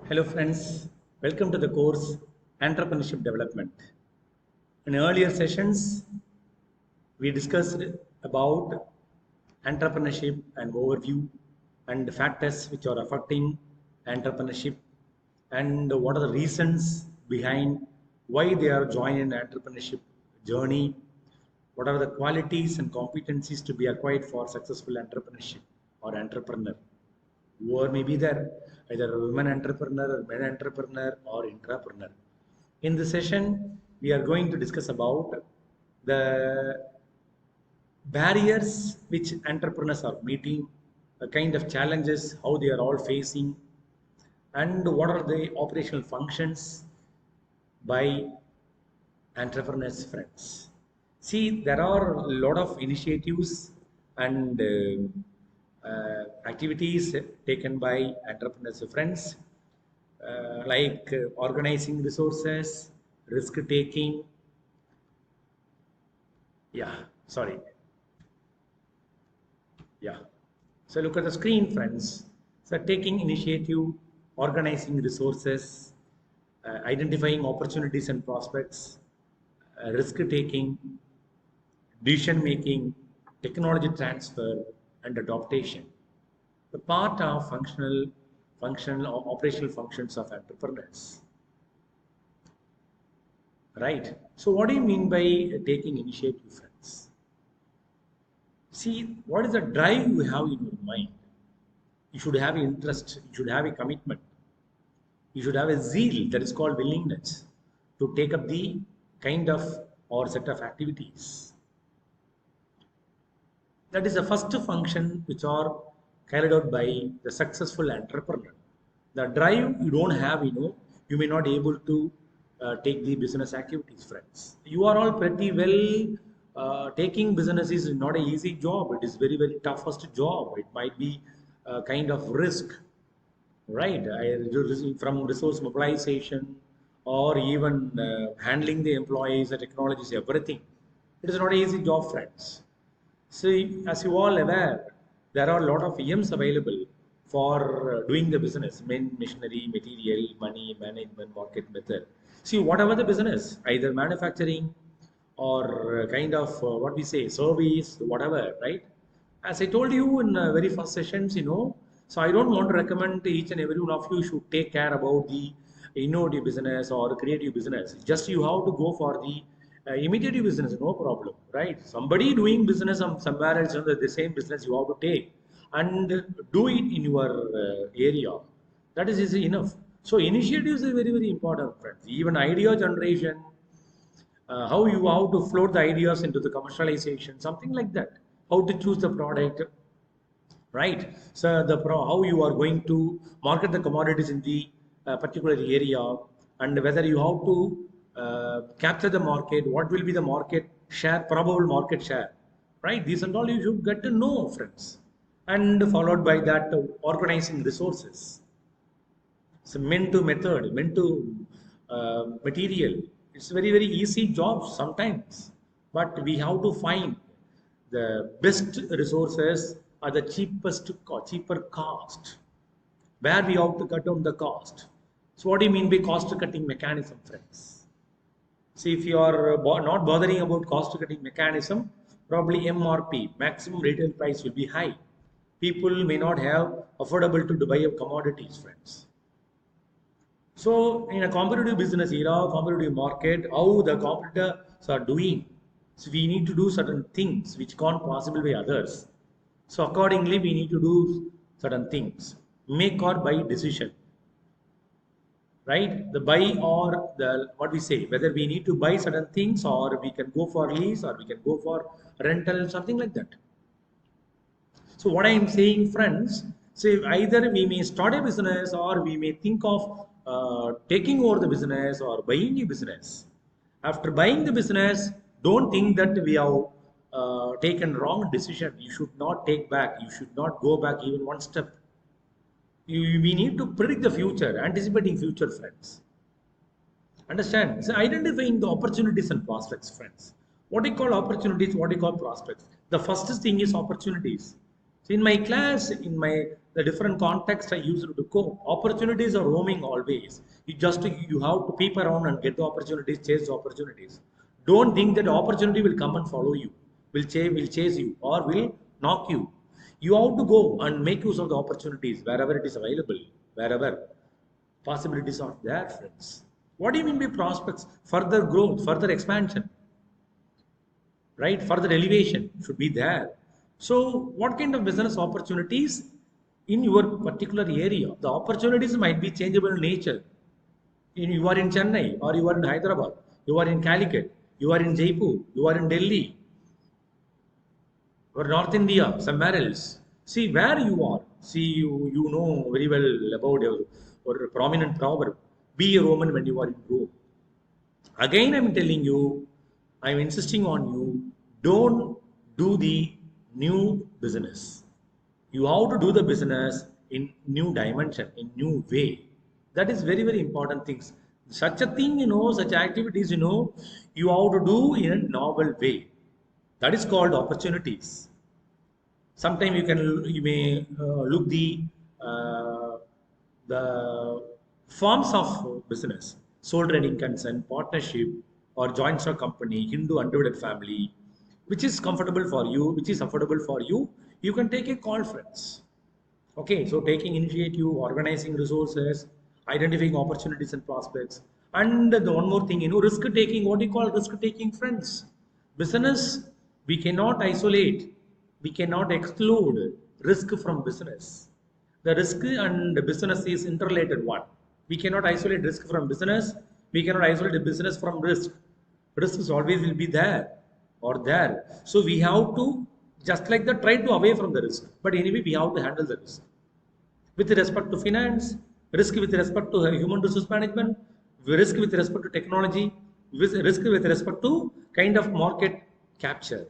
Hello friends, welcome to the course Entrepreneurship Development. In earlier sessions, we discussed about entrepreneurship and overview and the factors which are affecting entrepreneurship and what are the reasons behind why they are joining entrepreneurship journey, what are the qualities and competencies to be acquired for successful entrepreneurship or entrepreneur or maybe there either a women entrepreneur, men entrepreneur, or intrapreneur. In this session, we are going to discuss about the barriers which entrepreneurs are meeting, the kind of challenges, how they are all facing, and what are the operational functions by entrepreneurs friends. See, there are a lot of initiatives and activities taken by entrepreneurs friends, like organizing resources, risk taking. Yeah, sorry. Yeah. So look at the screen, friends. So taking initiative, organizing resources, identifying opportunities and prospects, risk taking, decision making, technology transfer, and adaptation. The part of functional or operational functions of entrepreneurs. Right. So what do you mean by taking initiative, friends? See, what is the drive you have in your mind? You should have interest, you should have a commitment, you should have a zeal that is called willingness to take up the kind of or set of activities. That is the first function which are carried out by the successful entrepreneur. The drive you don't have, you may not able to take the business activities, friends. You are all pretty well. Taking business is not an easy job. It is very, very toughest job. It might be a kind of risk, right? From resource mobilization or even handling the employees, the technologies, everything. It is not an easy job, friends. See, as you all aware, there are a lot of EMs available for doing the business, machinery, material, money, management, market method. See, whatever the business, either manufacturing or kind of what we say, service, whatever, right? As I told you in very first sessions, so I don't want to recommend to each and every one of you should take care about the innovative business or creative business. Just you have to go for the imitative business, no problem, right? Somebody doing business somewhere else, the same business you have to take and do it in your area. That is easy enough. So initiatives are very, very important, friends. Even idea generation, how you how to float the ideas into the commercialization, something like that. How to choose the product, right? So how you are going to market the commodities in the particular area, and whether you have to capture the market, what will be the market share, probable market share, right? These and all you should get to know, friends. And followed by that, organizing resources. So meant to method, meant to material. It's very, very easy job sometimes, but we have to find the best resources at the cheaper cost, where we have to cut down the cost. So what do you mean by cost cutting mechanism, friends? See, if you are not bothering about cost cutting mechanism, probably MRP, maximum retail price, will be high. People may not have affordable to buy commodities, friends. So in a competitive business era, competitive market, how the competitors are doing. So we need to do certain things which can't possible by others. So accordingly, we need to do certain things. Make or buy decision. Right? The buy or the what we say, whether we need to buy certain things or we can go for lease or we can go for rental, something like that. So what I am saying, friends, say either we may start a business or we may think of taking over the business or buying a business. After buying the business, don't think that we have taken wrong decision. You should not take back. You should not go back even one step. We need to predict the future, anticipating future, friends. Understand? So identifying the opportunities and prospects, friends. What do you call opportunities? What do you call prospects? The first thing is opportunities. So in my class, in my the different context I use to cope. Opportunities are roaming always. You have to peep around and get the opportunities, chase the opportunities. Don't think that opportunity will come and follow you, will chase you, or will knock you. You have to go and make use of the opportunities wherever it is available, wherever possibilities are there, friends. What do you mean by prospects? Further growth, further expansion, right? Further elevation should be there. So, what kind of business opportunities in your particular area? The opportunities might be changeable in nature. You are in Chennai, or you are in Hyderabad, you are in Calicut, you are in Jaipur, you are in Delhi, or North India, somewhere else. See where you are. See, you know very well about your prominent proverb. Be a Roman when you are in Rome. Again, I'm telling you, I'm insisting on you, don't do the new business. You have to do the business in new dimension, in new way. That is very, very important things. Such a thing, such activities, you have to do in a novel way. That is called opportunities. Sometimes you may look the forms of business: sole trading concern, partnership, or joint stock company, Hindu undivided family, which is comfortable for you, which is affordable for you. You can take a call, friends. Okay, so taking initiative, organizing resources, identifying opportunities and prospects, and the one more thing, risk taking. What do you call risk taking, friends? Business, we cannot isolate, we cannot exclude risk from business. The risk and the business is interrelated one. We cannot isolate risk from business. We cannot isolate the business from risk. Risk is always will be there or there. So we have to just like that try to away from the risk. But anyway, we have to handle the risk with respect to finance, risk with respect to human resource management, risk with respect to technology, risk with respect to kind of market capture.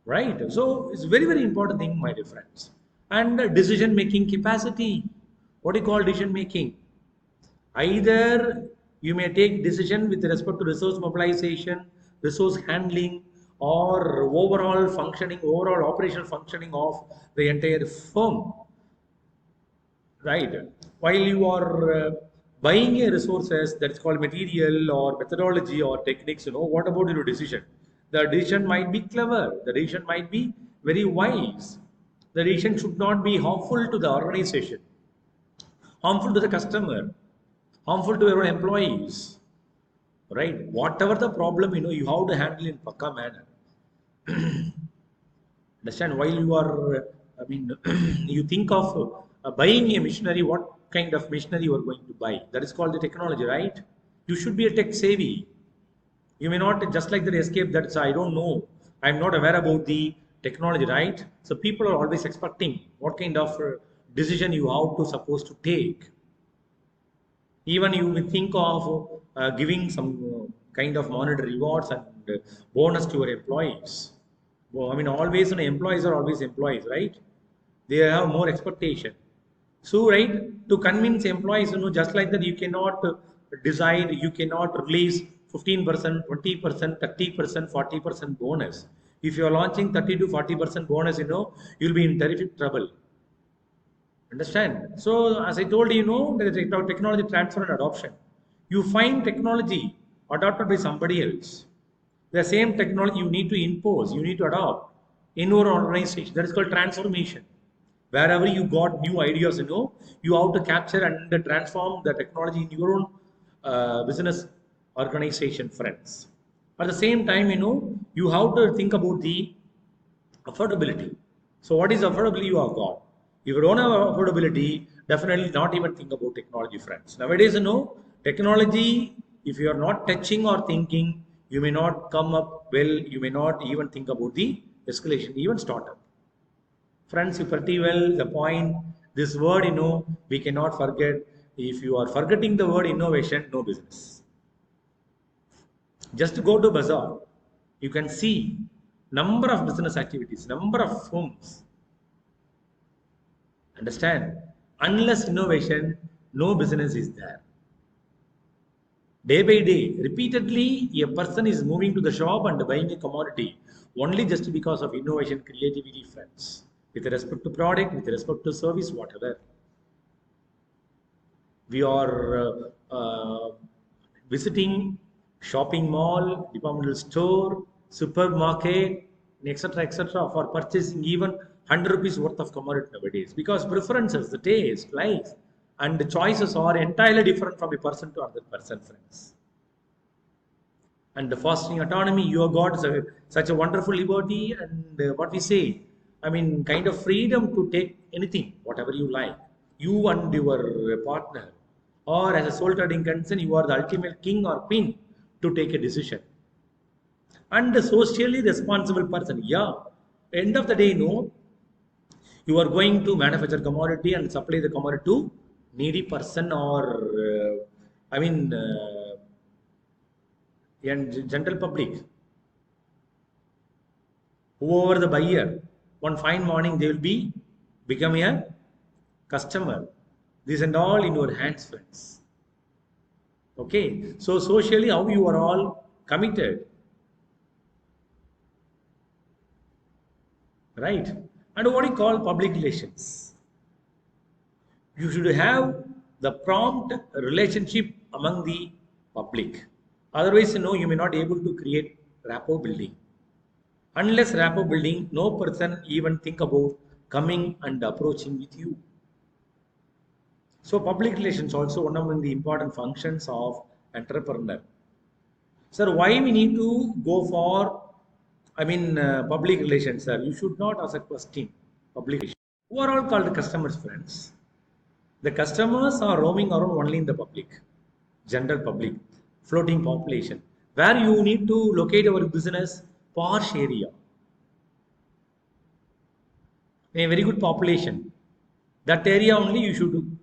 Right? So it's very, very important thing, my dear friends. And decision making capacity. What do you call decision making? Either you may take decision with respect to resource mobilization, resource handling, or overall functioning, overall operational functioning of the entire firm. Right? While you are buying a resources that's called material or methodology or techniques, what about your decision? The decision might be clever. The decision might be very wise. The decision should not be harmful to the organization, harmful to the customer, harmful to your employees. Right? Whatever the problem, you have to handle in pakka manner. Understand? While you are, you think of buying a machinery, what kind of machinery you are going to buy? That is called the technology, right? You should be a tech savvy. You may not just like that escape that I don't know. I'm not aware about the technology, right? So people are always expecting what kind of decision you have to supposed to take. Even you will think of giving some kind of monetary rewards and bonus to your employees. Well, always employees are always employees, right? They have more expectation. So, right, to convince employees, just like that, you cannot decide, you cannot release 15%, 20%, 30%, 40% bonus. If you are launching 30 to 40% bonus, you'll be in terrific trouble. Understand? So, as I told you, there is technology transfer and adoption. You find technology adopted by somebody else. The same technology you need to impose, you need to adopt in your organization. That is called transformation. Wherever you got new ideas, you have to capture and transform the technology in your own business organization, friends. At the same time, you have to think about the affordability. So, what is affordability you have got? If you don't have affordability, definitely not even think about technology, friends. Nowadays, technology, if you are not touching or thinking, you may not come up well, you may not even think about the escalation, even startup. Friends, you pretty well the point. This word, we cannot forget. If you are forgetting the word innovation, no business. Just go to bazaar. You can see number of business activities, number of firms. Understand? Unless innovation, no business is there. Day by day, repeatedly, a person is moving to the shop and buying a commodity only just because of innovation, creativity, friends. with respect to product, with respect to service, whatever. We are visiting shopping mall, departmental store, supermarket, etc., for purchasing even 100 rupees worth of commodity nowadays. Because preferences, the taste, life, and the choices are entirely different from a person to another person, friends. And the fostering autonomy, you have got such a wonderful liberty and what we say, I mean, kind of freedom to take anything, whatever you like. You and your partner, or as a sole trading concern, you are the ultimate king or queen to take a decision. And the socially responsible person, yeah. End of the day, no, you are going to manufacture commodity and supply the commodity to needy person or, and general public. Whoever the buyer, one fine morning they will be become a customer. This and all in your hands, friends. Okay, so socially, how you are all committed, right? And what you call public relations. You should have the prompt relationship among the public. Otherwise, no, you may not able to create rapport building. Unless rapport building, no person even think about coming and approaching with you. So public relations also one among the important functions of entrepreneur. Sir, why we need to go for, public relations, sir? You should not ask a question. Public relations. Who are all called customers, friends? The customers are roaming around only in the public, general public, floating population. Where you need to locate our business, posh area, a very good population. That area only you should,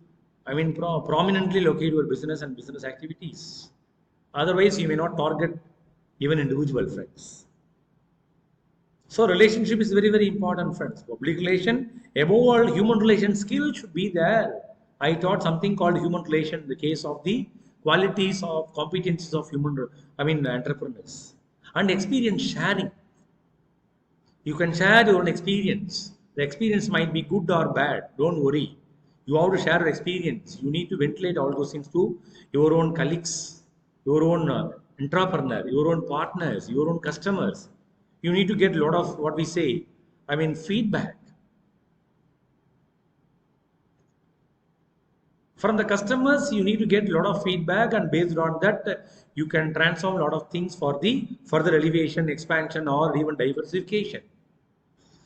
prominently locate your business and business activities. Otherwise, you may not target even individual friends. So relationship is very, very important, friends. Public relation, above all, human relation skill should be there. I taught something called human relation in the case of the qualities of competencies of entrepreneurs. And experience sharing. You can share your own experience. The experience might be good or bad. Don't worry. You have to share your experience. You need to ventilate all those things to your own colleagues, your own entrepreneur, your own partners, your own customers. You need to get a lot of what we say, feedback. From the customers, you need to get a lot of feedback, and based on that, you can transform a lot of things for the further elevation, expansion, or even diversification.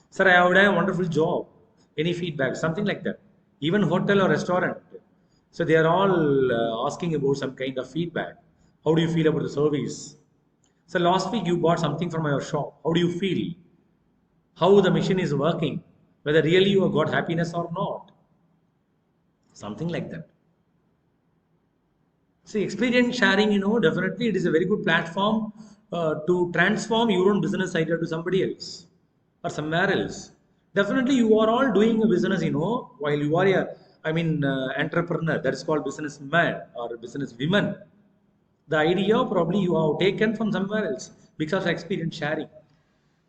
Sir, I would have a wonderful job. Any feedback, something like that. Even hotel or restaurant. So they are all asking about some kind of feedback. How do you feel about the service? So last week you bought something from your shop. How do you feel? How the machine is working? Whether really you have got happiness or not. Something like that. See, experience sharing, definitely it is a very good platform to transform your own business idea to somebody else or somewhere else. Definitely, you are all doing a business, while you are entrepreneur. That is called businessman or business woman. The idea probably you have taken from somewhere else because of experience sharing.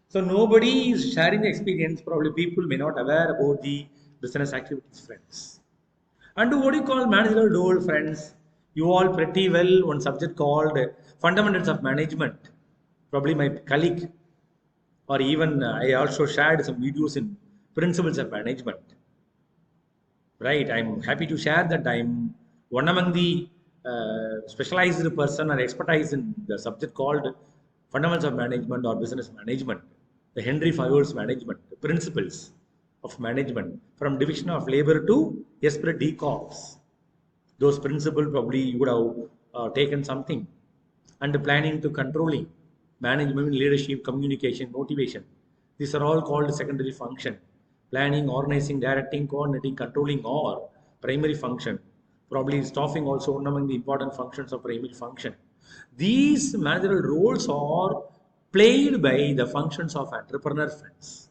So nobody is sharing the experience. Probably people may not aware about the business activities, friends. And what do you call managerial role, friends? You all pretty well one subject called fundamentals of management. Probably my colleague, or even I also shared some videos in principles of management. Right? I'm happy to share that I'm one among the specialized person or expertise in the subject called fundamentals of management or business management. The Henry Fayol's management, the principles of management from division of labor to Esprit de Corps. Those principles probably you would have taken something. And the planning to controlling, management, leadership, communication, motivation. These are all called secondary function. Planning, organizing, directing, coordinating, controlling, or primary function. Probably staffing also one among the important functions of primary function. These managerial roles are played by the functions of entrepreneur, friends.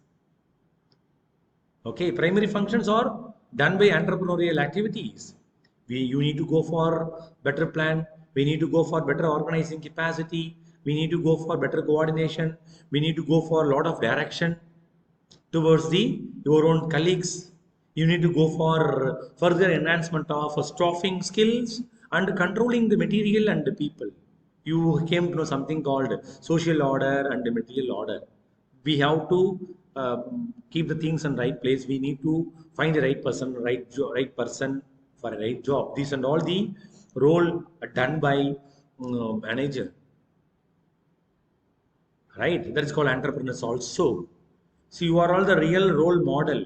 Okay, primary functions are done by entrepreneurial activities. You need to go for better plan. We need to go for better organizing capacity. We need to go for better coordination. We need to go for a lot of direction. towards the your own colleagues. You need to go for further enhancement of staffing skills and controlling the material and the people. You came to know something called social order and the material order. We have to keep the things in right place. We need to find the right person, right person for a right job. These and all the role are done by manager, right? That is called entrepreneurs also. So you are all the real role model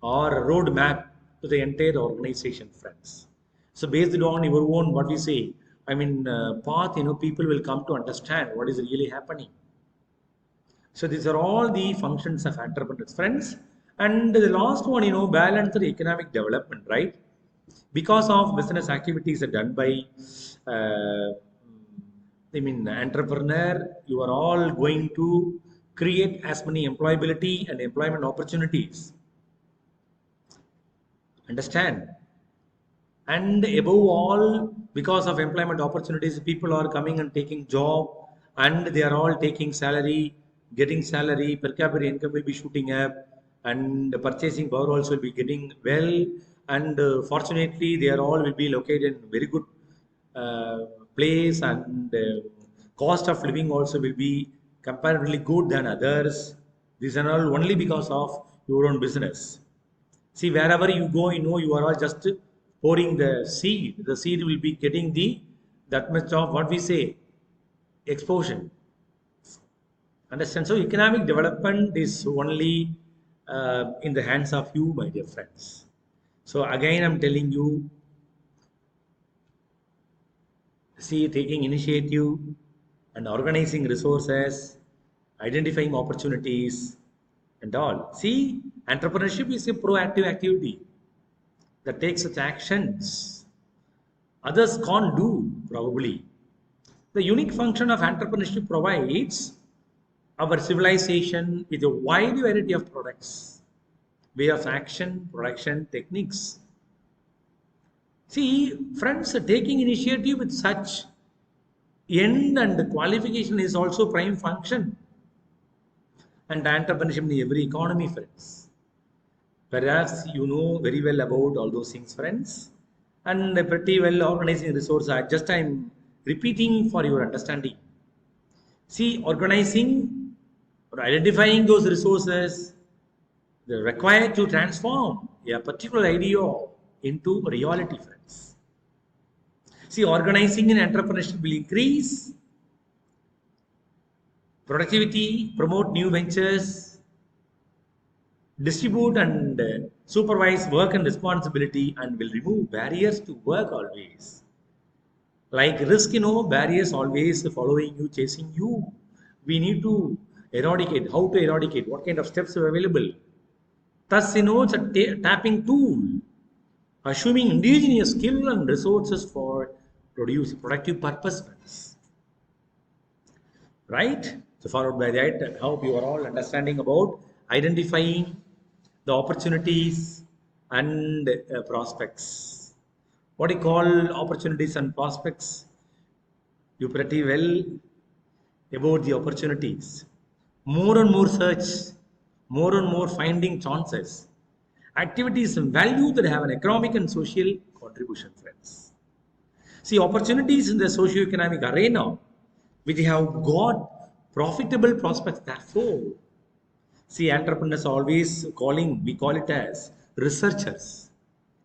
or roadmap to the entire organization, friends. So based on your own, what we say, path, people will come to understand what is really happening. So these are all the functions of entrepreneurs, friends. And the last one, balance the economic development, right? Because of business activities are done by, uh, entrepreneur, you are all going to create as many employability and employment opportunities. Understand? And above all, because of employment opportunities, people are coming and taking job, and they are all taking salary, getting salary, per capita income will be shooting up, and the purchasing power also will be getting well. And fortunately they are all will be located in very good uh, place, and cost of living also will be comparatively good than others. These are all only because of your own business. See, wherever you go, you are all just pouring the seed. The seed will be getting the that much of what we say exposure. Understand? So, economic development is only in the hands of you, my dear friends. So, again, I'm telling you, see, taking initiative and organizing resources, identifying opportunities, and all. See, entrepreneurship is a proactive activity that takes such actions others can't do, probably. The unique function of entrepreneurship provides our civilization with a wide variety of products, way of action, production techniques. See, friends, taking initiative with such end and qualification is also prime function and entrepreneurship in every economy, friends. Perhaps you know very well about all those things, friends, and pretty well organizing resource. I'm repeating for your understanding. See, organizing or identifying those resources they're required to transform a particular idea into reality, friends. See, organizing in entrepreneurship will increase productivity, promote new ventures, distribute and supervise work and responsibility, and will remove barriers to work always. Like risk, barriers always following you, chasing you. We need to eradicate. How to eradicate? What kind of steps are available? Thus, it's a tapping tool, assuming indigenous skill and resources for produce productive purposes, right? So followed by that, I hope you are all understanding about identifying the opportunities and prospects. What do you call opportunities and prospects? You pretty well about the opportunities. More and more search, more and more finding chances. Activities and value that have an economic and social contribution, friends. See, opportunities in the socio-economic arena, which have got profitable prospects. Therefore, see, entrepreneurs always we call it as researchers,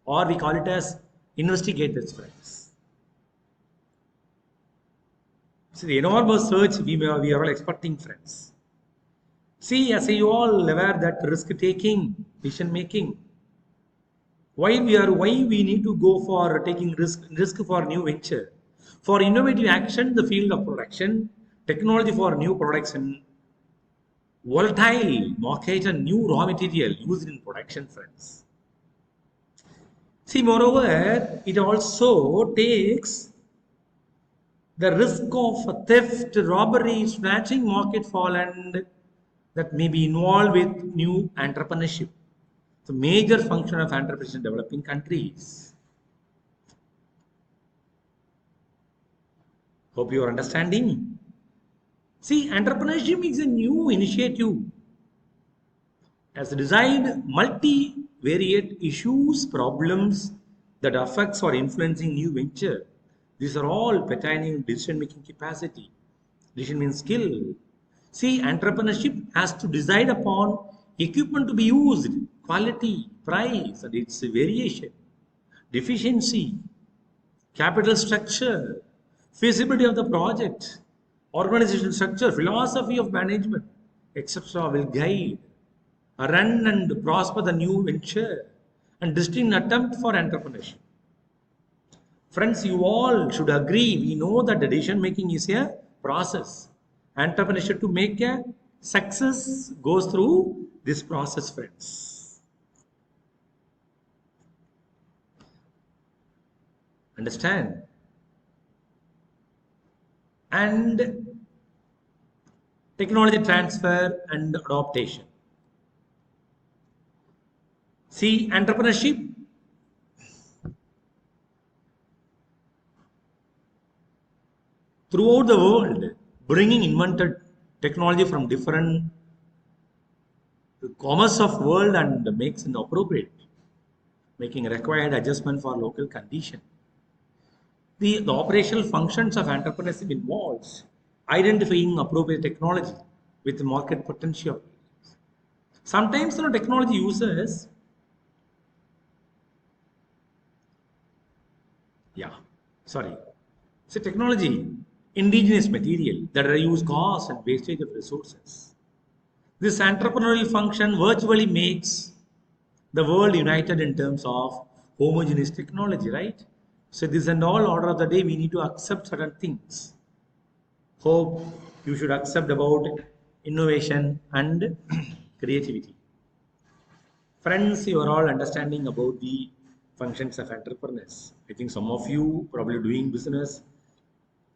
or we call it as investigators, friends. See, the enormous search we are all expecting, friends. See, as you all aware that risk taking, decision making, why we need to go for taking risk for new venture, for innovative action, the field of production, technology for new products and volatile market and new raw material used in production, friends. See, moreover, it also takes the risk of theft, robbery, snatching, market fall, and that may be involved with new entrepreneurship. The major function of entrepreneurship in developing countries. Hope you are understanding. See, entrepreneurship is a new initiative has designed multivariate issues, problems that affects or influencing new venture. These are all pertaining decision-making capacity, decision-making skill. See, entrepreneurship has to decide upon equipment to be used, quality, price, and its variation, deficiency, capital structure, feasibility of the project, organizational structure, philosophy of management, etc. will guide, run and prosper the new venture and distinct attempt for entrepreneurship. Friends, you all should agree, we know that the decision making is a process. Entrepreneurship to make a success goes through this process, friends. Understand? And technology transfer and adaptation. See, entrepreneurship throughout the world, bringing invented technology from different commerce of world and makes it appropriate, making required adjustment for local condition. The operational functions of entrepreneurship involves identifying appropriate technology with market potential. Sometimes technology users, technology, indigenous material that reduce cost and wastage of resources. This entrepreneurial function virtually makes the world united in terms of homogeneous technology, right? So this and all order of the day, we need to accept certain things. Hope you should accept about innovation and creativity. Friends, you are all understanding about the functions of entrepreneurs. I think some of you probably doing business,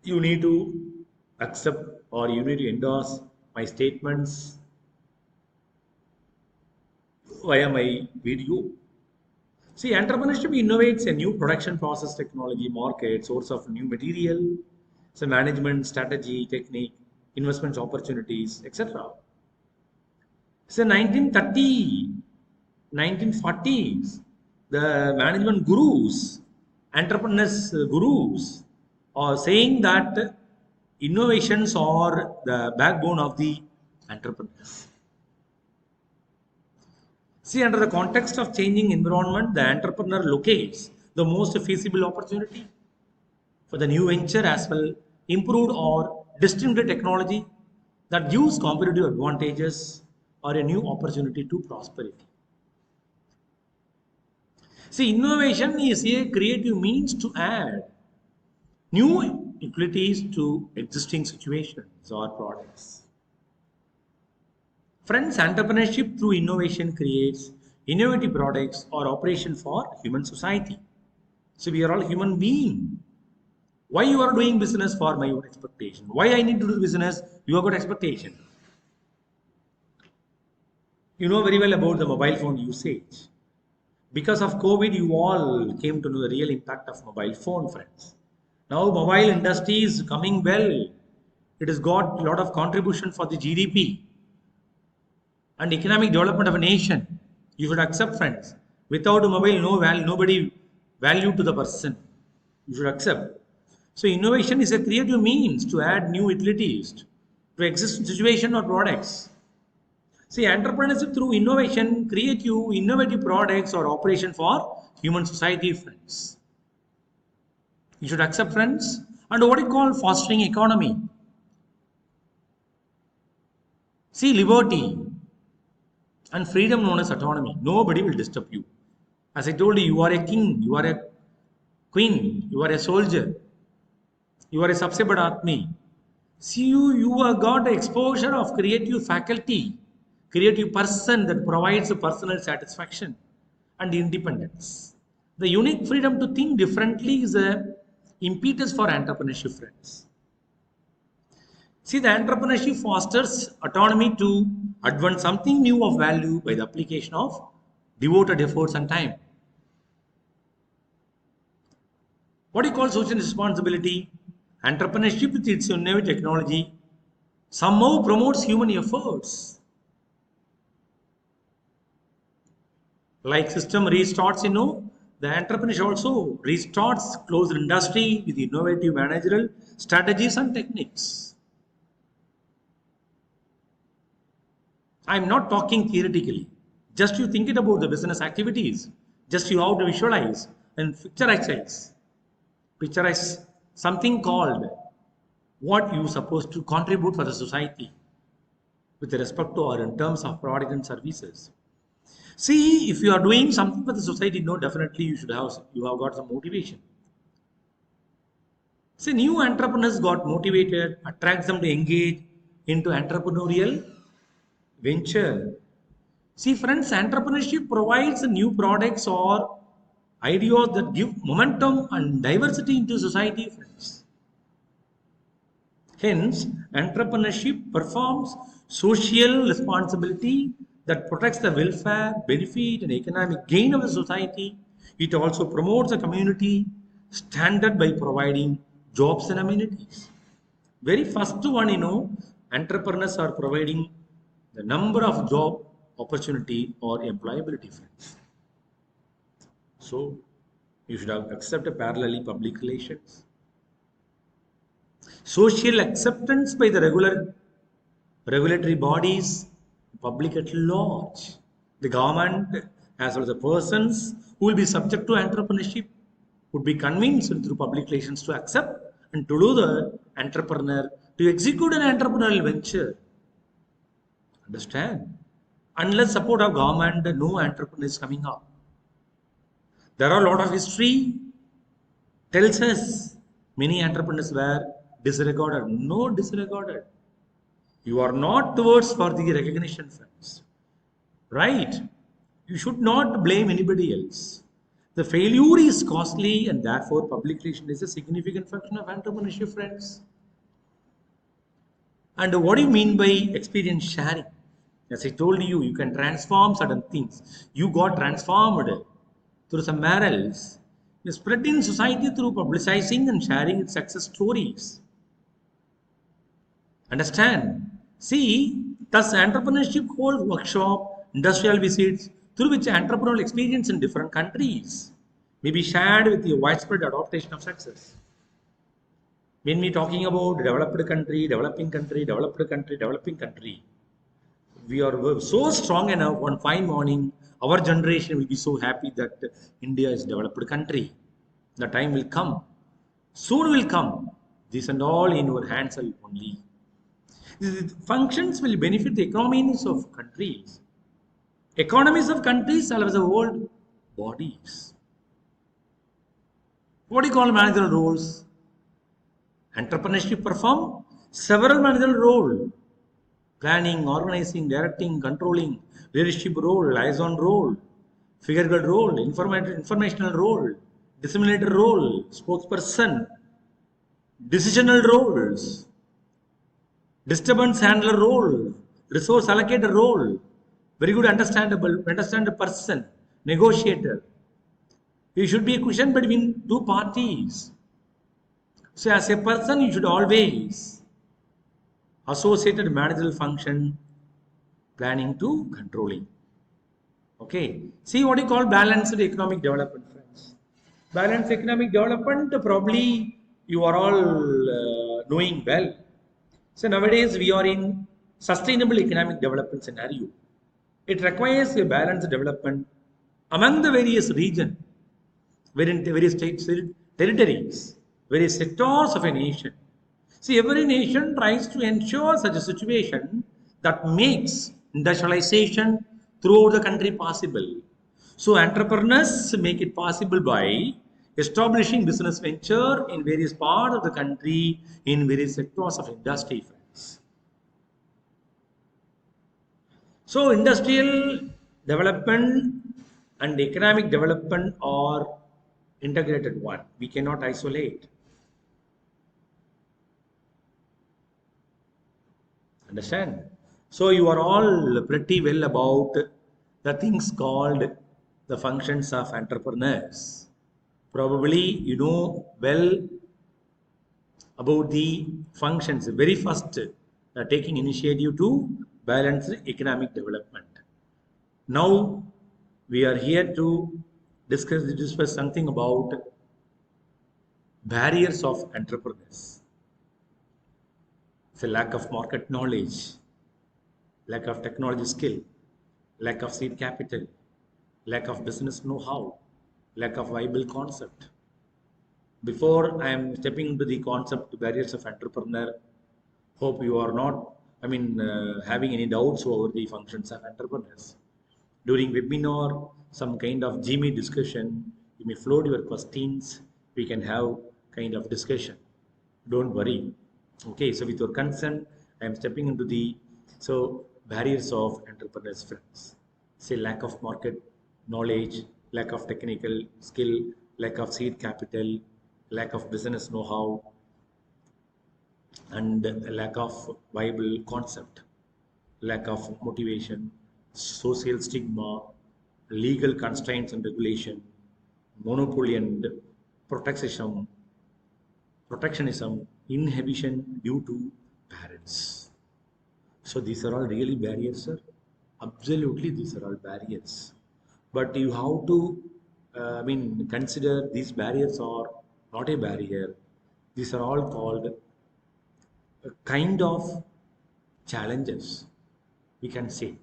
you need to accept or you need to endorse my statements via my video. See, entrepreneurship innovates a new production process technology, market, source of new material, so management, strategy, technique, investments opportunities, etc. So 1940s, the management gurus, entrepreneurs gurus are saying that innovations are the backbone of the entrepreneurs. See, under the context of changing environment, the entrepreneur locates the most feasible opportunity for the new venture as well, improved or distinctive technology that gives competitive advantages or a new opportunity to prosperity. See, innovation is a creative means to add new utilities to existing situations or products. Friends, entrepreneurship through innovation creates innovative products or operation for human society. So we are all human beings. Why you are doing business? For my own expectation. Why I need to do business? You have got expectation. You know very well about the mobile phone usage. Because of COVID, you all came to know the real impact of mobile phone, friends. Now mobile industry is coming well. It has got a lot of contribution for the GDP and economic development of a nation. You should accept, friends. Without a mobile, nobody value to the person. You should accept. So innovation is a creative means to add new utilities to existing situation or products. See, entrepreneurship through innovation, creative, innovative products or operation for human society, friends. You should accept, friends. And what you call fostering economy. See, liberty and freedom known as autonomy. Nobody will disturb you. As I told you, you are a king, you are a queen, you are a soldier, you are a subsequent atmi. See, you have got exposure of creative faculty, creative person that provides personal satisfaction and independence. The unique freedom to think differently is a impetus for entrepreneurship, friends. See, the entrepreneurship fosters autonomy to advance something new of value by the application of devoted efforts and time. What do you call social responsibility? Entrepreneurship with its innovative technology somehow promotes human efforts. Like system restarts, the entrepreneur also restarts closed industry with innovative managerial strategies and techniques. I'm not talking theoretically. Just you think it about the business activities. Just you have to visualize and picturize something called what you supposed to contribute for the society with respect to or in terms of product and services. See, if you are doing something for the society, no, definitely you have got some motivation. See, new entrepreneurs got motivated, attracts them to engage into entrepreneurial venture. See, friends, entrepreneurship provides new products or ideas that give momentum and diversity into society, friends. Hence, entrepreneurship performs social responsibility that protects the welfare, benefit, and economic gain of the society. It also promotes a community standard by providing jobs and amenities. Very first one, entrepreneurs are providing the number of job opportunity or employability, friends. So, you should have accepted parallelly public relations. Social acceptance by the regulatory bodies, public at large, the government, as well as the persons who will be subject to entrepreneurship, would be convinced through public relations to accept and to do the entrepreneur to execute an entrepreneurial venture. Understand? Unless support of government, no entrepreneur is coming up. There are a lot of history tells us many entrepreneurs were disregarded. No disregarded. You are not towards for the recognition, friends. Right? You should not blame anybody else. The failure is costly and therefore public relation is a significant function of entrepreneurship, friends. And what do you mean by experience sharing? As I told you, you can transform certain things. You got transformed through somewhere else. You spread in society through publicizing and sharing its success stories. Understand? See, thus entrepreneurship holds workshop, industrial visits, through which entrepreneurial experience in different countries may be shared with the widespread adaptation of success. When we talking about developed country, developing country, developed country, developing country, we are so strong enough one fine morning, our generation will be so happy that India is a developed country. The time will come. Soon will come. This and all in your hands only. These functions will benefit the economies of countries. Economies of countries as well as the world bodies. What do you call managerial roles? Entrepreneurship perform several managerial roles. Planning, organizing, directing, controlling, leadership role, liaison role, figurehead role, informational role, disseminator role, spokesperson, decisional roles, disturbance handler role, resource allocator role, very good understand person, negotiator. You should be a cushion between two parties. So as a person, you should always associated managerial function, planning to controlling. Okay. See what you call balanced economic development, friends. Balanced economic development, probably you are all knowing well. So nowadays we are in sustainable economic development scenario. It requires a balanced development among the various regions, various states, territories, various sectors of a nation. See, every nation tries to ensure such a situation that makes industrialization throughout the country possible. So, entrepreneurs make it possible by establishing business venture in various parts of the country in various sectors of industry. Friends. So, industrial development and economic development are integrated one. We cannot isolate. Understand? So you are all pretty well about the things called the functions of entrepreneurs. Probably you know well about the functions. Very first, taking initiative to balance economic development. Now, We are here to discuss something about barriers of entrepreneurs. It's a lack of market knowledge, lack of technology skill, lack of seed capital, lack of business know-how, lack of viable concept. Before I am stepping into the concept barriers of entrepreneur, hope you are not, having any doubts over the functions of entrepreneurs. During webinar, some kind of GME discussion, you may float your questions, we can have kind of discussion. Don't worry. Okay, so with your consent, I am stepping into the barriers of entrepreneurs friends. Say lack of market knowledge, lack of technical skill, lack of seed capital, lack of business know-how, and lack of viable concept, lack of motivation, social stigma, legal constraints and regulation, monopoly and protectionism, inhibition due to parents. So these are all really barriers, sir. Absolutely, these are all barriers. But you have to, consider these barriers are not a barrier. These are all called a kind of challenges. We can say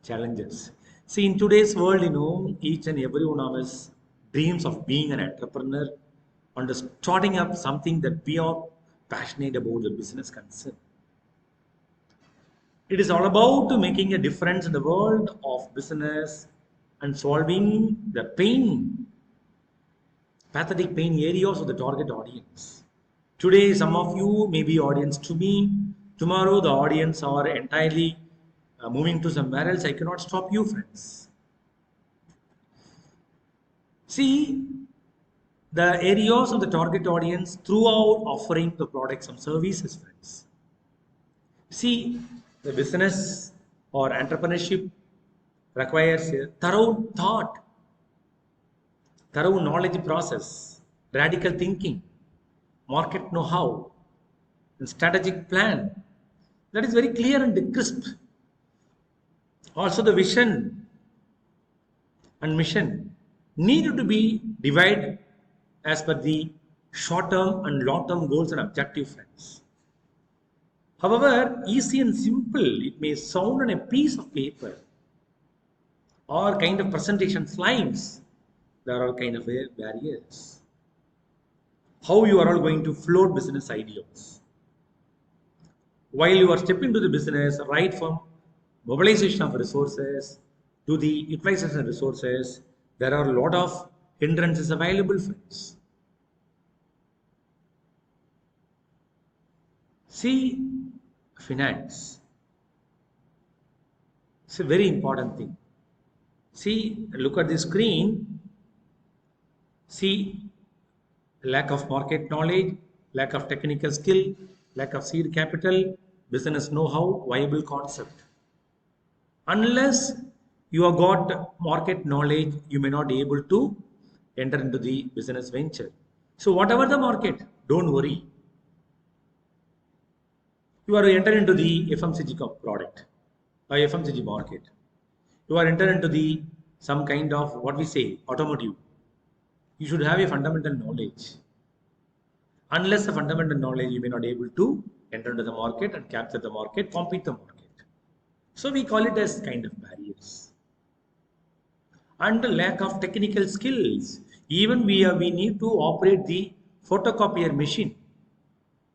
challenges. See, in today's world, each and every one of us dreams of being an entrepreneur and starting up something that we are passionate about the business concern. It is all about making a difference in the world of business and solving the pathetic pain areas of the target audience. Today, some of you may be audience to me. Tomorrow, the audience are entirely moving to somewhere else. I cannot stop you, friends. See, the areas of the target audience throughout offering the products and services, friends. See, the business or entrepreneurship requires a thorough thought, thorough knowledge process, radical thinking, market know-how, and strategic plan. That is very clear and crisp. Also, the vision and mission needed to be divided as per the short-term and long-term goals and objective, friends. However, easy and simple it may sound on a piece of paper or kind of presentation slides, there are kind of barriers. How you are all going to float business ideas? While you are stepping to the business, right from mobilization of resources to the utilization of resources, there are a lot of hindrances available, friends. See, finance. It's a very important thing. See, look at the screen. See, lack of market knowledge, lack of technical skill, lack of seed capital, business know-how, viable concept. Unless you have got market knowledge, you may not be able to enter into the business venture. So whatever the market, don't worry. You are to enter into the FMCG product or FMCG market. You are enter into the some kind of what we say automotive. You should have a fundamental knowledge. Unless a fundamental knowledge, you may not be able to enter into the market and capture the market, compete the market. So we call it as kind of barriers. And the lack of technical skills. Even we need to operate the photocopier machine.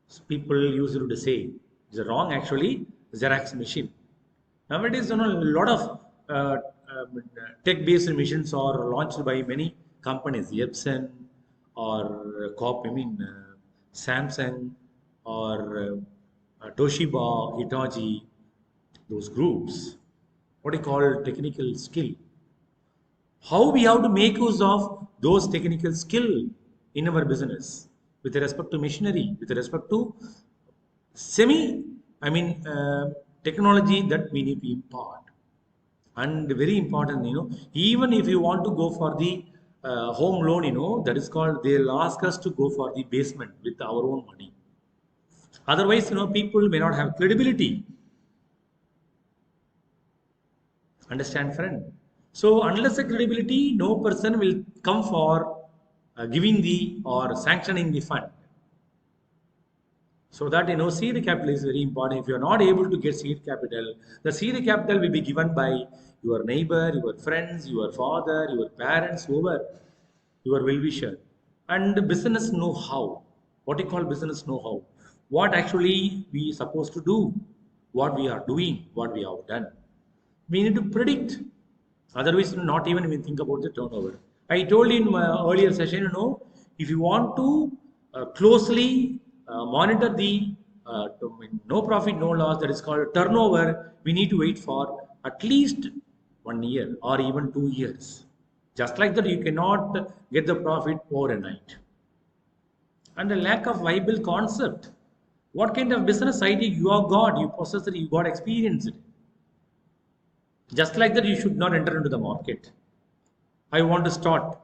So people used to say it's wrong actually, Xerox machine. Nowadays, a lot of tech-based machines are launched by many companies, Epson or Samsung or Toshiba, Hitachi, those groups. What do you call technical skill? How we have to make use of those technical skill in our business with respect to machinery, with respect to technology that we need to impart. And very important, even if you want to go for the home loan, that is called, they'll ask us to go for the basement with our own money. Otherwise, people may not have credibility. Understand, friend? So unless the credibility, no person will come for giving the or sanctioning the fund. So that seed capital is very important. If you are not able to get seed capital, the seed capital will be given by your neighbor, your friends, your father, your parents, whoever, your well-wisher. And business know-how. What you call business know-how. What actually we supposed to do, what we are doing, what we have done. We need to predict. Otherwise, not even we think about the turnover. I told you in my earlier session, if you want to closely monitor the no profit, no loss, that is called turnover, we need to wait for at least 1 year or even 2 years. Just like that, you cannot get the profit overnight. And a lack of viable concept. What kind of business idea you have got, you possess it, you got experience it. Just like that, you should not enter into the market. I want to start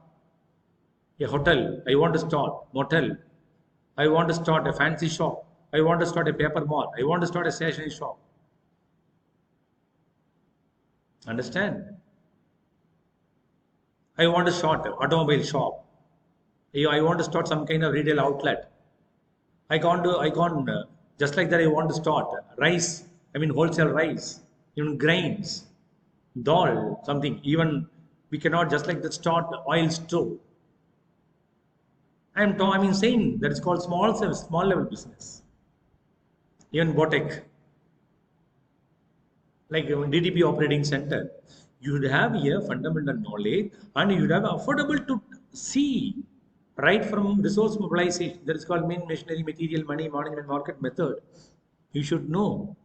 a hotel. I want to start motel. I want to start a fancy shop. I want to start a paper mall. I want to start a stationery shop. Understand? I want to start an automobile shop. I want to start some kind of retail outlet. Just like that, I want to start rice. I mean, wholesale rice, even grains, dal, something. Even we cannot just like that start oil stove. I mean saying that is called small level business. Even boutique, like DTP operating center, you would have a fundamental knowledge and you would have affordable to see right from resource mobilization. That is called main machinery, material, money, management, market method. You should know.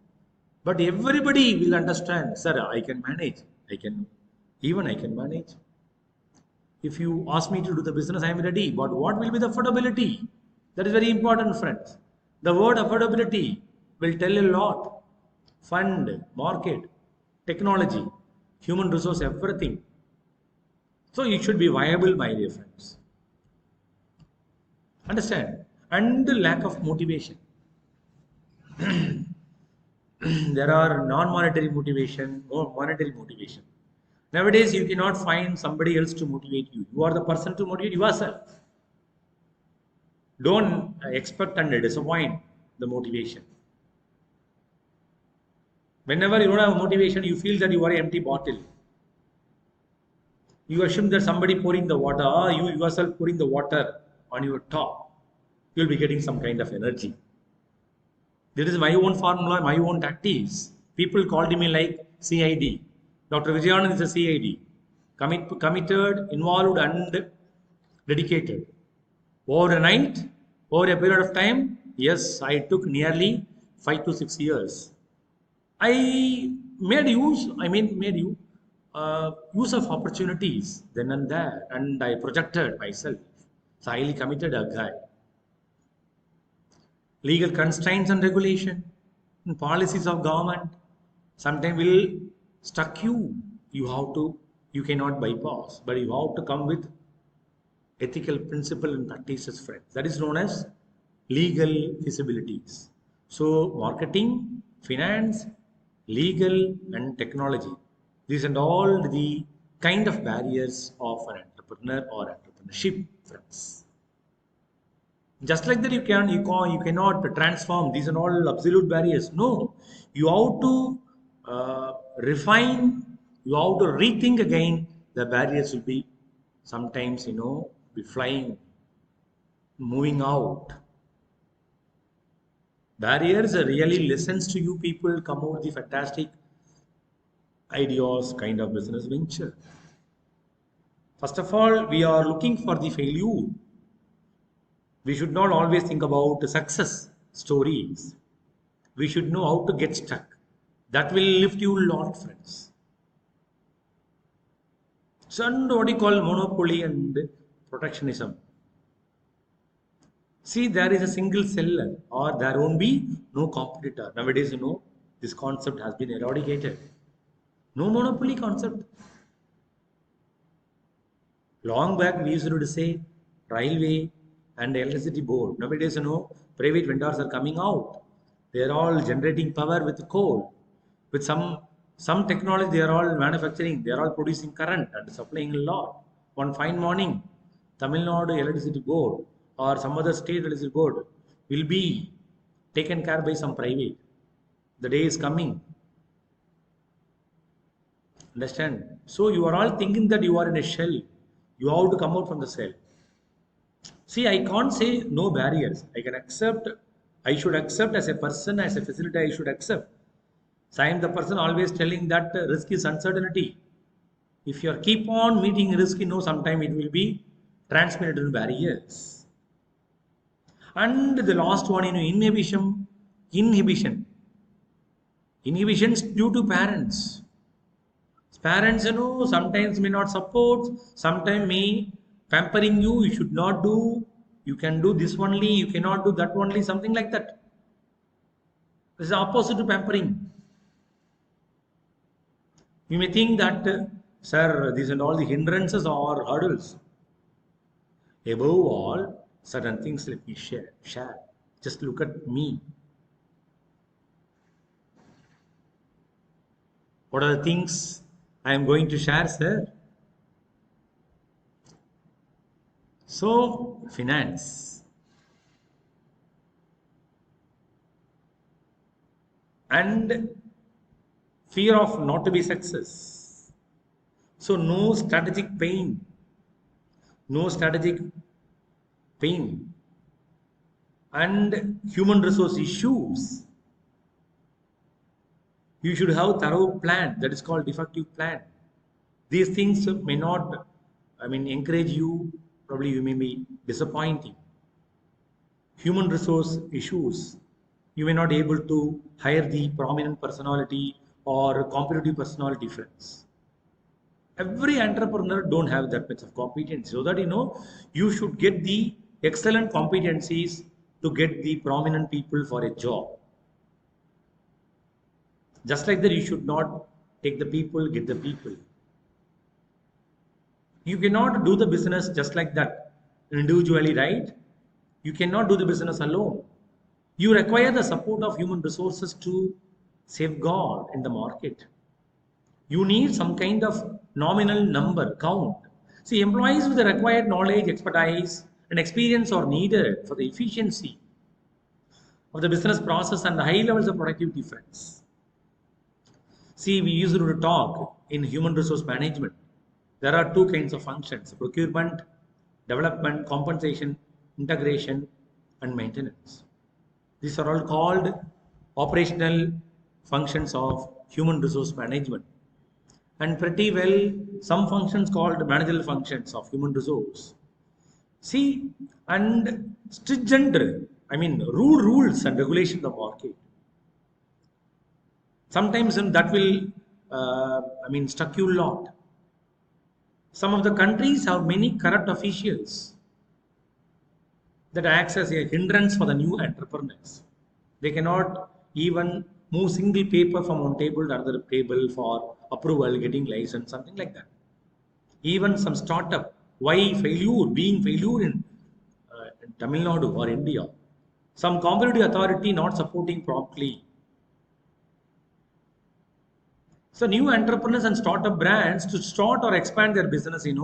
But everybody will understand, sir, I can manage. I can manage. If you ask me to do the business, I am ready. But what will be the affordability? That is very important, friends. The word affordability will tell a lot. Fund, market, technology, human resource, everything. So it should be viable, my dear friends. Understand? And the lack of motivation. There are non-monetary motivation or monetary motivation. Nowadays, you cannot find somebody else to motivate you. You are the person to motivate yourself. Don't expect and disappoint the motivation. Whenever you don't have motivation, you feel that you are an empty bottle. You assume that somebody pouring the water, or you yourself pouring the water on your top, you'll be getting some kind of energy. There is my own formula, my own tactics. People called me like CID. Dr. Vijayanand is a CID. Committed, involved, and dedicated. Over a night, over a period of time, yes, I took nearly 5 to 6 years. I made use of opportunities then and there, and I projected myself. So highly committed a guy. Legal constraints and regulation and policies of government sometimes will stuck you. You cannot bypass, but you have to come with ethical principle and practices, friends. That is known as legal feasibilities. So marketing, finance, legal, and technology. These are all the kind of barriers of an entrepreneur or entrepreneurship, friends. Just like that, you cannot transform. These are all absolute barriers. No, you have to refine. You have to rethink again. The barriers will be sometimes be flying, moving out. Barriers are really lessons to you people. Come out with the fantastic ideas, kind of business venture. First of all, we are looking for the failure. We should not always think about the success stories. We should know how to get stuck. That will lift you a lot, friends. So, and what you call monopoly and protectionism. See, there is a single seller or there won't be no competitor. Nowadays, this concept has been eradicated. No monopoly concept. Long back, we used to say railway and electricity board. Nowadays, private vendors are coming out. They are all generating power with coal, with some Some technology, they are all manufacturing, they are all producing current and supplying a lot. One fine morning, Tamil Nadu electricity board or some other state electricity board will be taken care by some private. The day is coming. Understand? So you are all thinking that you are in a shell. You have to come out from the shell. See, I can't say no barriers. I can accept, I should accept as a person, as a facilitator, I should accept. So I am the person always telling that risk is uncertainty. If you are keep on meeting risk, sometime it will be transmitted to barriers. And the last one, inhibition. Inhibitions due to parents. Parents, sometimes may not support, sometimes may pampering you, you should not do, you can do this only, you cannot do that only, something like that. This is the opposite to pampering. You may think that, sir, these are all the hindrances or hurdles. Above all, certain things let me share. Just look at me. What are the things I am going to share, sir? So, finance. And fear of not to be success. So, no strategic pain. No strategic pain. And human resource issues. You should have thorough plan, that is called defective plan. These things may not, encourage you, probably you may be disappointing. Human resource issues, you may not able to hire the prominent personality or competitive personality friends. Every entrepreneur don't have that much of competence, so that you should get the excellent competencies to get the prominent people for a job. Just like that, you should not take the people, get the people. You cannot do the business just like that individually, right? You cannot do the business alone. You require the support of human resources to safeguard in the market. You need some kind of nominal number, count. See, employees with the required knowledge, expertise, and experience are needed for the efficiency of the business process and the high levels of productivity, friends. See, we used to talk in human resource management. There are two kinds of functions: procurement, development, compensation, integration, and maintenance. These are all called operational functions of human resource management. And pretty well, some functions called managerial functions of human resource. See, and stringent, rules and regulations of market. Sometimes that will, stuck you a lot. Some of the countries have many corrupt officials that acts as a hindrance for the new entrepreneurs. They cannot even move single paper from one table to another table for approval, getting license, something like that. Even some startup, being failure in Tamil Nadu or India, some competitive authority not supporting promptly. So new entrepreneurs and startup brands to start or expand their business, in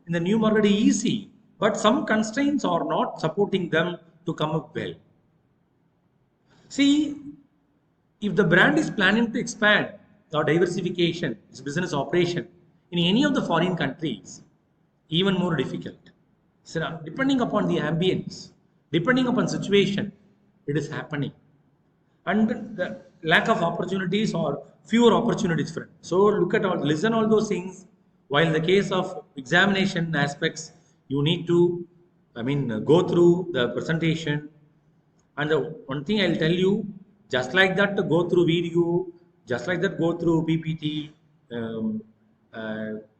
the new market is easy, but some constraints are not supporting them to come up well. See, if the brand is planning to expand or diversification its business operation in any of the foreign countries, even more difficult. So depending upon the ambience, depending upon situation, it is happening. And the lack of opportunities or fewer opportunities, friend. So listen all those things. While the case of examination aspects, you need to, go through the presentation. And the one thing I'll tell you, just like that, to go through video, just like that, go through PPT.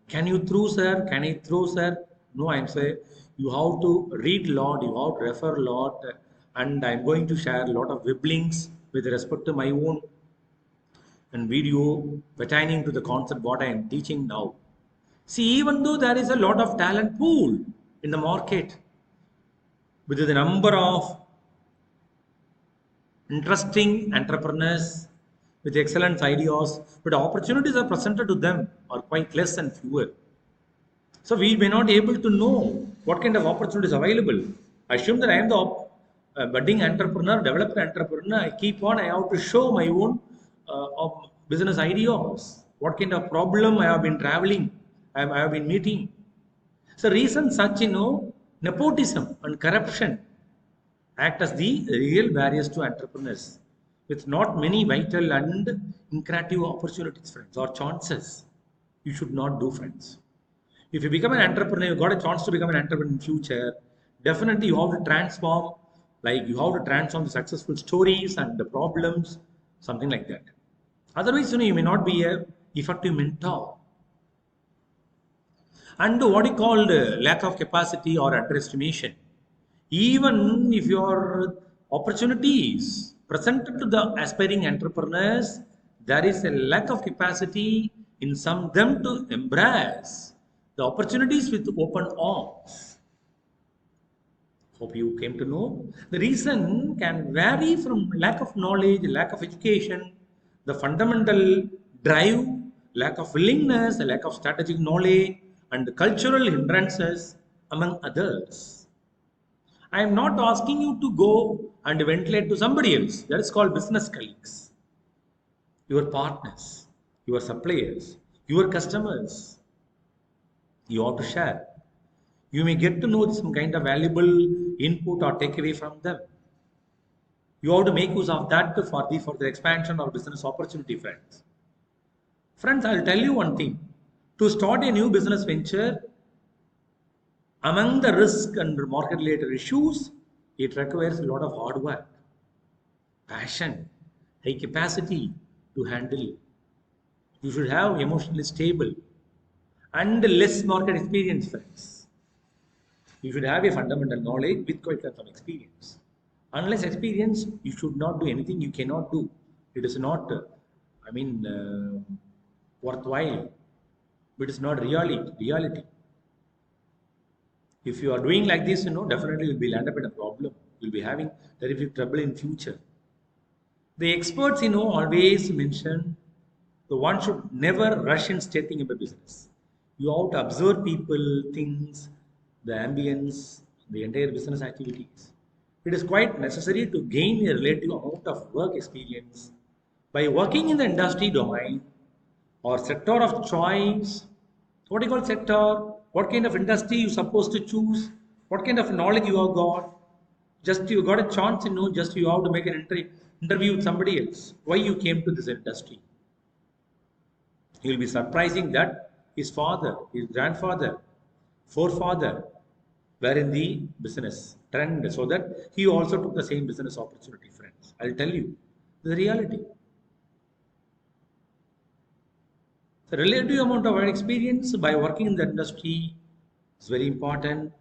Can you through, sir? Can I through, sir? No, I'm saying you have to read a lot, you have to refer a lot, and I'm going to share a lot of web links with respect to my own and video pertaining to the concept what I am teaching now. See, even though there is a lot of talent pool in the market, with the number of interesting entrepreneurs, with excellent ideas, but opportunities are presented to them are quite less and fewer. So we may not able to know what kind of opportunities available. Assume that I am the budding entrepreneur, developer entrepreneur. I keep on. I have to show my own business ideas. What kind of problem I have been traveling, I have been meeting. So reasons such nepotism and corruption act as the real barriers to entrepreneurs, with not many vital and lucrative opportunities, friends, or chances. You should not do, friends. If you become an entrepreneur, you got a chance to become an entrepreneur in future. Definitely, you have to transform. Like you have to transform the successful stories and the problems, something like that. Otherwise, you may not be a effective mentor. And what you call lack of capacity or underestimation. Even if your opportunities presented to the aspiring entrepreneurs, there is a lack of capacity in some them to embrace the opportunities with open arms. Hope you came to know. The reason can vary from lack of knowledge, lack of education, the fundamental drive, lack of willingness, the lack of strategic knowledge, and the cultural hindrances, among others. I am not asking you to go and ventilate to somebody else. That is called business colleagues, your partners, your suppliers, your customers. You have to share. You may get to know some kind of valuable input or takeaway from them. You have to make use of that for the further expansion of business opportunity, friends. Friends, I'll tell you one thing. To start a new business venture, among the risk and market related issues, it requires a lot of hard work, passion, high capacity to handle. You should have emotionally stable and less market experience, friends. You should have a fundamental knowledge with quite some experience. Unless experience, you should not do anything you cannot do. It is not, worthwhile. It is not reality. If you are doing like this, definitely you'll be land up in a problem. You'll be having terrific trouble in future. The experts, always mention the one should never rush in starting up a business. You have to observe people, things, the ambience, the entire business activities. It is quite necessary to gain a relative amount of work experience by working in the industry domain or sector of choice. What do you call sector? What kind of industry you supposed to choose? What kind of knowledge you have got? Just you got a chance, just you have to make an interview with somebody else. Why you came to this industry? You will be surprising that his father, his grandfather, forefather were in the business trend, so that he also took the same business opportunity, friends. I'll tell you the reality. The relative amount of experience by working in the industry is very important.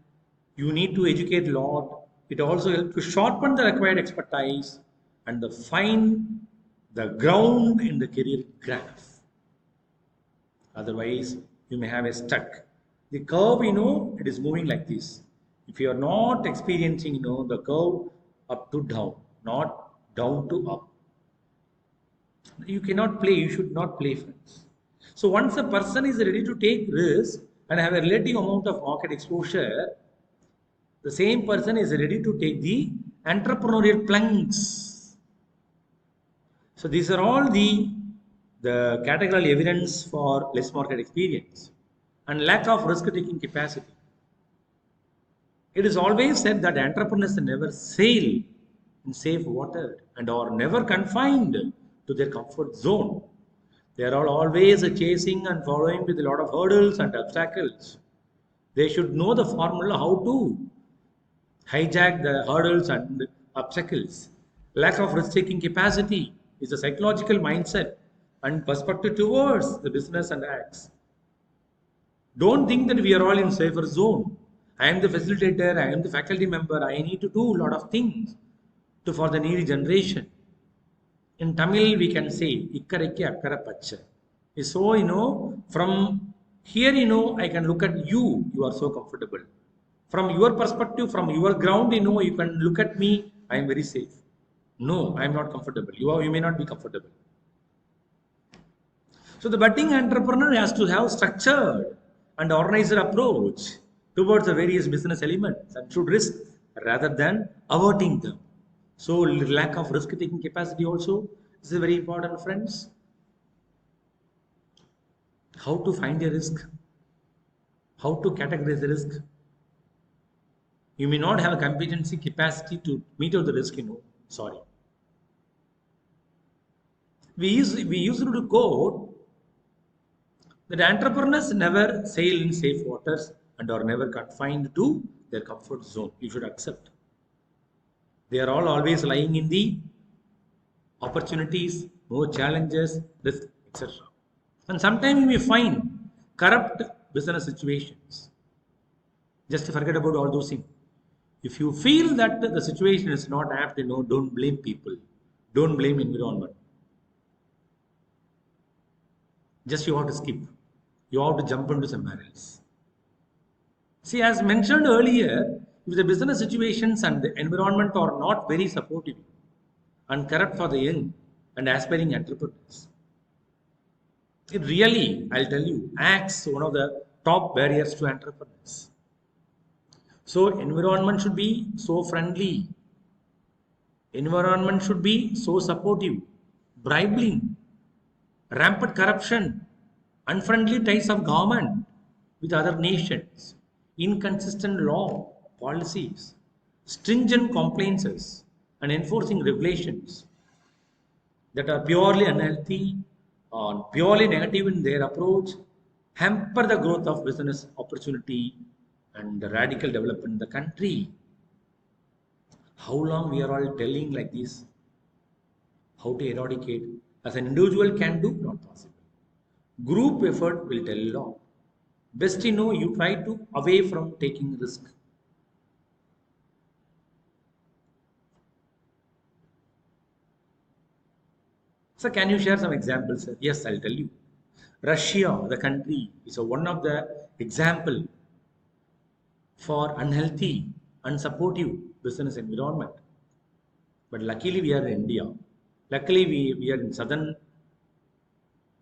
You need to educate a lot. It also helps to sharpen the required expertise and find the ground in the career graph. Otherwise, you may have a stuck. The curve, it is moving like this. If you are not experiencing, the curve up to down, not down to up, you cannot play. You should not play, friends. So once a person is ready to take risk and have a relative amount of market exposure, the same person is ready to take the entrepreneurial plunge. So these are all the categorical evidence for less market experience and lack of risk-taking capacity. It is always said that entrepreneurs never sail in safe water and are never confined to their comfort zone. They are all always chasing and following with a lot of hurdles and obstacles. They should know the formula how to hijack the hurdles and obstacles. Lack of risk-taking capacity is a psychological mindset and perspective towards the business and acts. Don't think that we are all in safer zone. I am the facilitator, I am the faculty member, I need to do a lot of things for the needy generation. In Tamil, we can say, Ikkarakke Akkara Pacha. So, from here, I can look at you, you are so comfortable. From your perspective, from your ground, you can look at me, I am very safe. No, I am not comfortable. You may not be comfortable. So the budding entrepreneur has to have structured and organized approach towards the various business elements and should risk rather than averting them. So lack of risk taking capacity also is very important, friends. How to find a risk, how to categorize the risk. You may not have a competency capacity to meet out the risk, Sorry. We used to quote that entrepreneurs never sail in safe waters and are never confined to their comfort zone. You should accept. They are all always lying in the opportunities, more challenges, risk, etc. And sometimes you may find corrupt business situations. Just forget about all those things. If you feel that the situation is not apt, don't blame people. Don't blame environment. Just you have to skip. You have to jump into somewhere else. See, as mentioned earlier, if the business situations and the environment are not very supportive and corrupt for the young and aspiring entrepreneurs, it really, I'll tell you, acts one of the top barriers to entrepreneurs. So, environment should be so friendly. Environment should be so supportive. Bribing, rampant corruption, unfriendly ties of government with other nations, inconsistent law, policies, stringent compliances, and enforcing regulations that are purely unhealthy or purely negative in their approach hamper the growth of business opportunity and the radical development in the country. How long we are all telling like this? How to eradicate? As an individual can do, not possible. Group effort will tell a lot. Best you try to away from taking risk. So can you share some examples, sir? Yes, I'll tell you. Russia, the country, is one of the example for unhealthy, unsupportive business environment. But luckily we are in India. Luckily we are in southern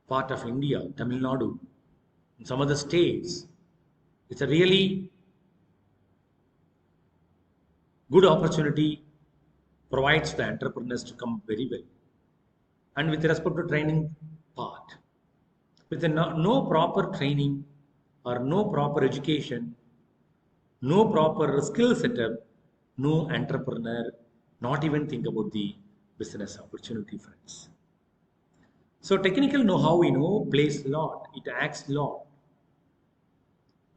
part of India, Tamil Nadu, in some other states. It's a really good opportunity, provides the entrepreneurs to come very well. And with respect to training part, with no proper training or no proper education, no proper skill setup, no entrepreneur, not even think about the business opportunity, friends. So technical know-how, plays a lot. It acts a lot.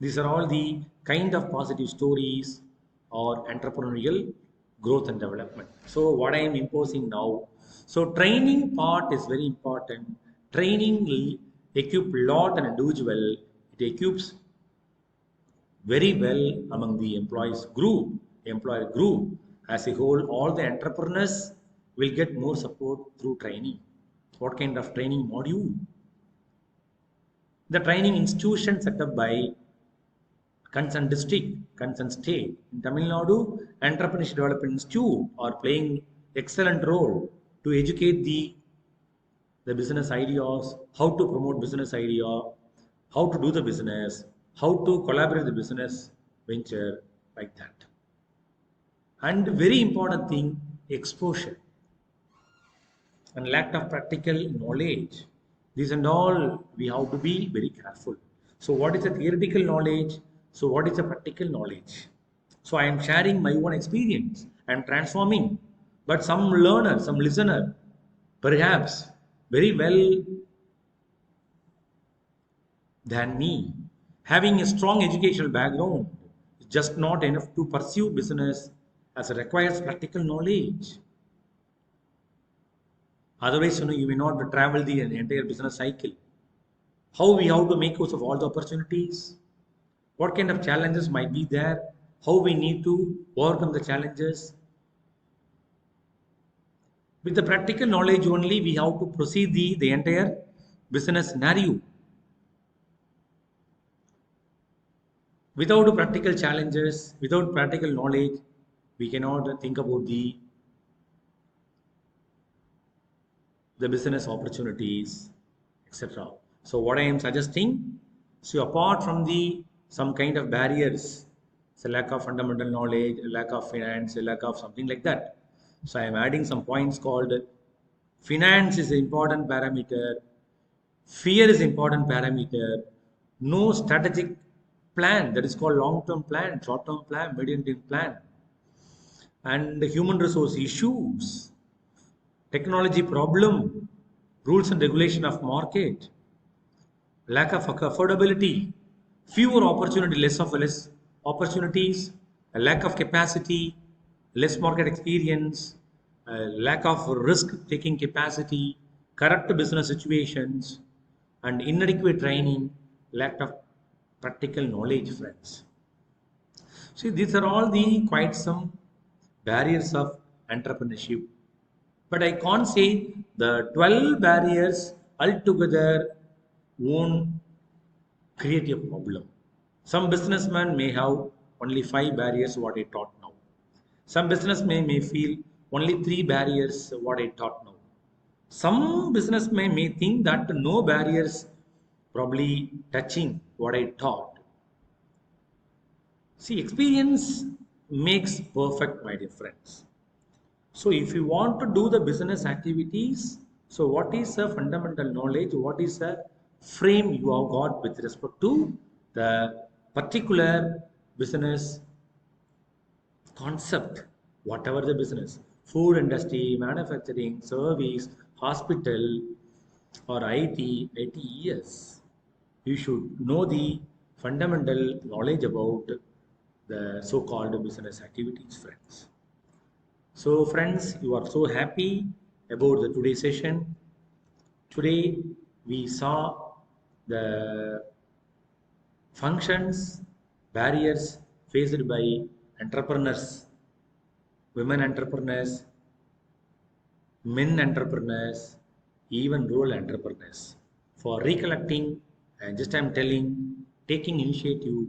These are all the kind of positive stories or entrepreneurial growth and development. So what I am imposing now. So training part is very important. Training will equip lot an individual. It equips very well among the employer group as a whole. All the entrepreneurs will get more support through training. What kind of training module? The training institution set up by concerned district, concerned state. In Tamil Nadu, Entrepreneurship Development Institute are playing excellent role to educate the business ideas, how to promote business idea, how to do the business, how to collaborate the business venture, like that. And very important thing, exposure and lack of practical knowledge. These and all we have to be very careful. So what is the theoretical knowledge? So what is the practical knowledge? So I am sharing my own experience. I am transforming. But some learner, some listener, perhaps very well than me, having a strong educational background is just not enough to pursue business as it requires practical knowledge. Otherwise, you may not travel the entire business cycle. How we have to make use of all the opportunities, what kind of challenges might be there, how we need to overcome the challenges. With the practical knowledge only, we have to proceed the entire business scenario. Without practical challenges, without practical knowledge, we cannot think about the business opportunities, etc. So what I am suggesting, so apart from the some kind of barriers, it's a lack of fundamental knowledge, a lack of finance, a lack of something like that. So I am adding some points called finance is an important parameter, fear is important parameter, no strategic plan, that is called long-term plan, short-term plan, medium-term plan, and the human resource issues, technology problem, rules and regulation of market, lack of affordability, fewer opportunity, less opportunities, a lack of capacity, less market experience, a lack of risk-taking capacity, corrupt business situations, and inadequate training, lack of practical knowledge, friends. See, these are all the quite some barriers of entrepreneurship. But I can't say the 12 barriers altogether won't create a problem. Some businessmen may have only 5 barriers what I taught now. Some businessmen may feel only 3 barriers what I taught now. Some businessmen may think that no barriers probably touching what I taught. See, experience makes perfect, my dear friends. So if you want to do the business activities, so what is the fundamental knowledge? What is the frame you have got with respect to the particular business concept, whatever the business, food industry, manufacturing, service, hospital, or IT, yes, you should know the fundamental knowledge about the so-called business activities, friends. So, friends, you are so happy about the today's session. Today, we saw the functions, barriers faced by entrepreneurs, women entrepreneurs, men entrepreneurs, even rural entrepreneurs. For recollecting, and just I'm telling, taking initiative,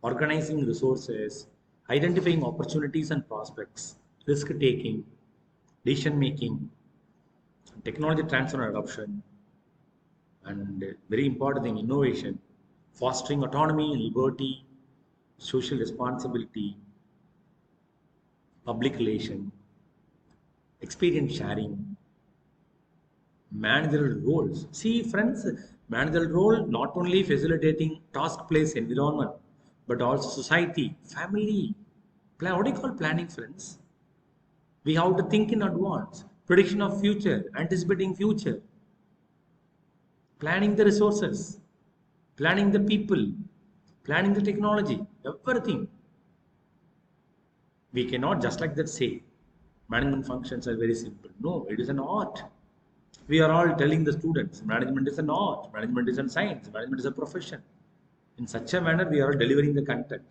organizing resources, identifying opportunities and prospects, risk taking, decision making, technology transfer and adoption, and very important thing, innovation, fostering autonomy, liberty, social responsibility, public relation, experience sharing, managerial roles. See, friends, managerial role not only facilitating task place environment, but also society, family. Plan, what do you call planning, friends? We have to think in advance, prediction of future, anticipating future, planning the resources, planning the people, planning the technology, everything. We cannot just like that say management functions are very simple. No, it is an art. We are all telling the students management is an art, management is a science, management is a profession. In such a manner, we are delivering the content.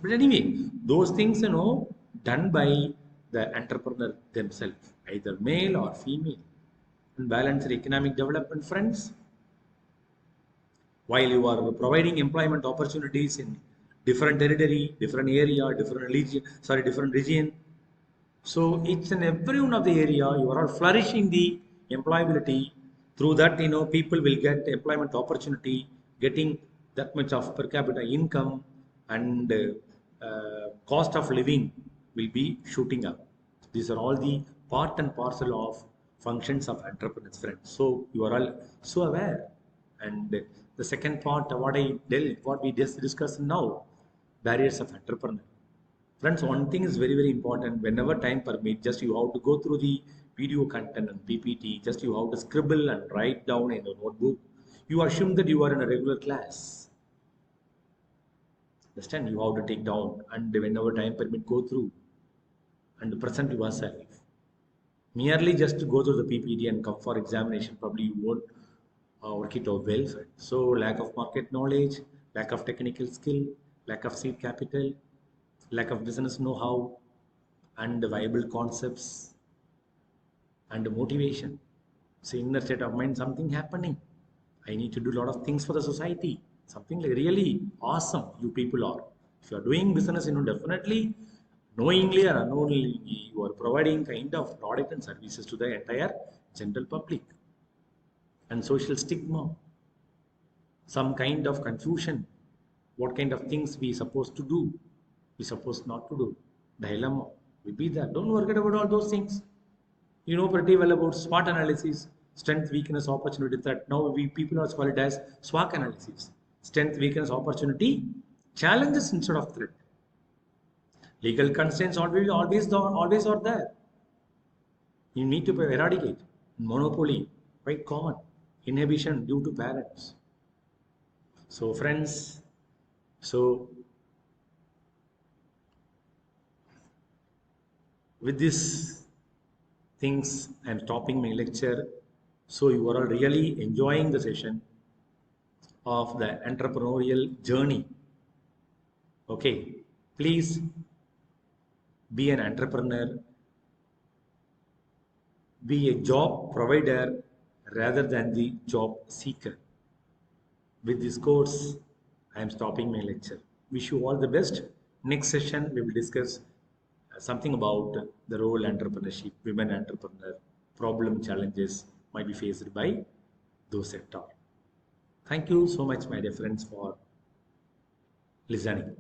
But anyway, those things, done by the entrepreneur themselves, either male or female, and balance economic development, friends. While you are providing employment opportunities in different territory, different area, different religion, different region. So each and every one of the area, you are all flourishing the employability. Through that, people will get employment opportunity, getting that much of per capita income, and cost of living will be shooting up. These are all the part and parcel of functions of entrepreneurs, friends. So you are all so aware. And the second part, what we just discussed now, barriers of entrepreneur. Friends, one thing is very, very important. Whenever time permits, just you have to go through the video content and PPT. Just you have to scribble and write down in a notebook. You assume that you are in a regular class. Understand? You have to take down and whenever time permit, go through and present yourself. Merely just to go through the PPT and come for examination, probably you won't work it out well. So lack of market knowledge, lack of technical skill, lack of seed capital, lack of business know-how, and viable concepts, and motivation. So inner state of mind, something happening. I need to do a lot of things for the society. Something like really awesome you people are. If you are doing business, definitely knowingly or unknowingly, you are providing kind of product and services to the entire general public. And social stigma. some kind of confusion, what kind of things we supposed to do, we supposed not to do, dilemma will be there. Don't forget about all those things. You know pretty well about SWOT analysis: strength, weakness, opportunity, threat. Now we people are called it as SWOT analysis: strength, weakness, opportunity, challenges instead of threat. Legal constraints always are there. You need to eradicate. Monopoly, quite common. Inhibition due to parents. So friends, so with this things I'm stopping my lecture. So you are all really enjoying the session of the entrepreneurial journey. Okay, please be an entrepreneur, be a job provider rather than the job seeker. With this course, I am stopping my lecture. Wish you all the best. Next session, we will discuss something about the role entrepreneurship, women entrepreneur, problem challenges might be faced by those sector. Thank you so much, my dear friends, for listening.